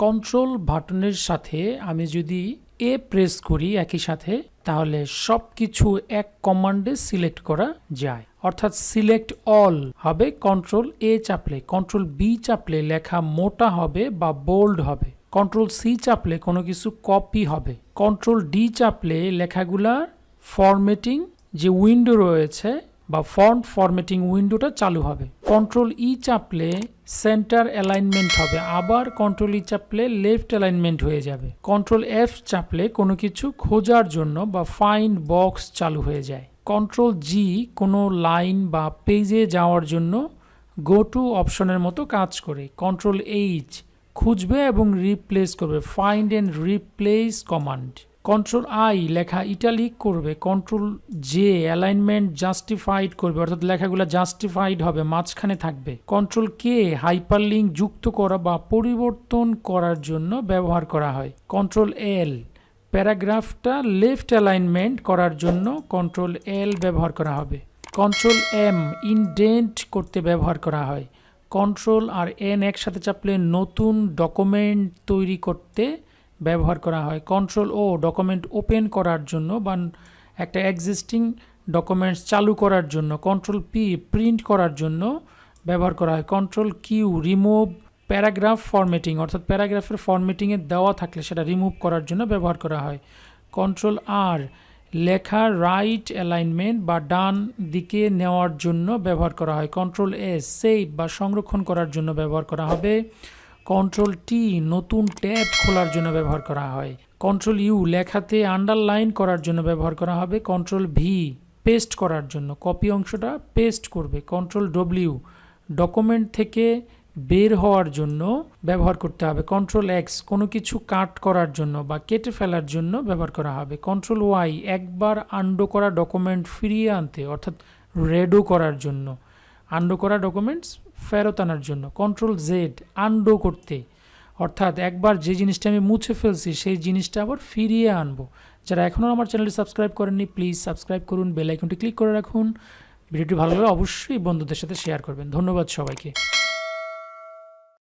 Control বাটনের সাথে আমি যদি এ প্রেস করি একই সাথে, তাহলে সব কিছু এক কমান্ডে সিলেক্ট করা যায়। অর্থাৎ সিলেক্ট অল হবে কন্ট্রোল এ চাপলে, কন্ট্রোল বি চাপলে লেখা মোটা হবে বা বোল্ড হবে, কন্ট্রোল সি চাপলে কোনো কিছু কপি হবে, কন্ট্রোল ডি চাপলে লেখাগুলার ফরম্যাটিং যে উইন্ডো রয়েছে বা ফন্ট ফরম্যাটিং উইন্ডোটা চালু হবে, কন্ট্রোল ই চাপলে সেন্টার অ্যালাইনমেন্ট হবে, আবার কন্ট্রোল ই চাপলে লেফট অ্যালাইনমেন্ট হয়ে যাবে, কন্ট্রোল এফ চাপলে কোনো কিছু খোঁজার জন্য বা ফাইন্ড বক্স চালু হয়ে যায়, কন্ট্রোল জি কোনো লাইন বা পেজে যাওয়ার জন্য গো টু অপশনের মতো কাজ করে, কন্ট্রোল এইচ খুঁজবে এবং রিপ্লেস করবে, find and replace command, control I লেখা ইটালিক করবে, কন্ট্রোল জে অ্যালাইনমেন্ট জাস্টিফাইড করবে, অর্থাৎ লেখাগুলো জাস্টিফাইড হবে, মাঝখানে থাকবে, কন্ট্রোল কে হাইপারলিঙ্ক যুক্ত করা বা পরিবর্তন করার জন্য ব্যবহার করা হয়, কন্ট্রোল এল প্যারাগ্রাফটা লেফট অ্যালাইনমেন্ট করার জন্য কন্ট্রোল এল ব্যবহার করা হবে, কন্ট্রোল এম ইনডেন্ট করতে ব্যবহার করা হয়, কন্ট্রোল আর এন একসাথে চাপলে নতুন ডকুমেন্ট তৈরি করতে ব্যবহার করা হয়, কন্ট্রোল ও ডকুমেন্ট ওপেন করার জন্য বা একটা এক্সিস্টিং ডকুমেন্টস চালু করার জন্য, কন্ট্রোল পি প্রিন্ট করার জন্য ব্যবহার করা হয়, control Q remove paragraph formatting, অর্থাৎ প্যারাগ্রাফের ফরম্যাটিংয়ে দেওয়া থাকলে সেটা রিমুভ করার জন্য ব্যবহার করা হয়, কন্ট্রোল আর লেখা রাইট অ্যালাইনমেন্ট বা ডান দিকে নেওয়ার জন্য ব্যবহার করা হয়, কন্ট্রোল এস সেভ বা সংরক্ষণ করার জন্য ব্যবহার করা হবে, কন্ট্রোল টি নতুন ট্যাব খোলার জন্য ব্যবহার করা হয়, কন্ট্রোল ইউ লেখাতে আন্ডারলাইন করার জন্য ব্যবহার করা হবে, কন্ট্রোল ভি পেস্ট করার জন্য কপি অংশটা পেস্ট করবে, কন্ট্রোল ডব্লিউ ডকুমেন্ট থেকে বের হওয়ার জন্য ব্যবহার করতে হবে, কন্ট্রোল এক্স কোনো কিছু কাট করার জন্য বা কেটে ফেলার জন্য ব্যবহার করা হবে, কন্ট্রোল ওয়াই একবার আন্ডো করা ডকুমেন্ট ফিরিয়ে আনতে অর্থাৎ রেডো করার জন্য, আন্ডো করা ডকুমেন্টস ফেরত আনার জন্য, কন্ট্রোল জেড আন্ডো করতে অর্থাৎ একবার যে জিনিসটা আমি মুছে ফেলছি সেই জিনিসটা আবার ফিরিয়ে আনবো। যারা এখনও আমার চ্যানেলটি সাবস্ক্রাইব করেননি প্লিজ সাবস্ক্রাইব করুন, বেল আইকনটি ক্লিক করে রাখুন। ভিডিওটি ভালো লাগলে অবশ্যই বন্ধুদের সাথে শেয়ার করবেন। ধন্যবাদ সবাইকে।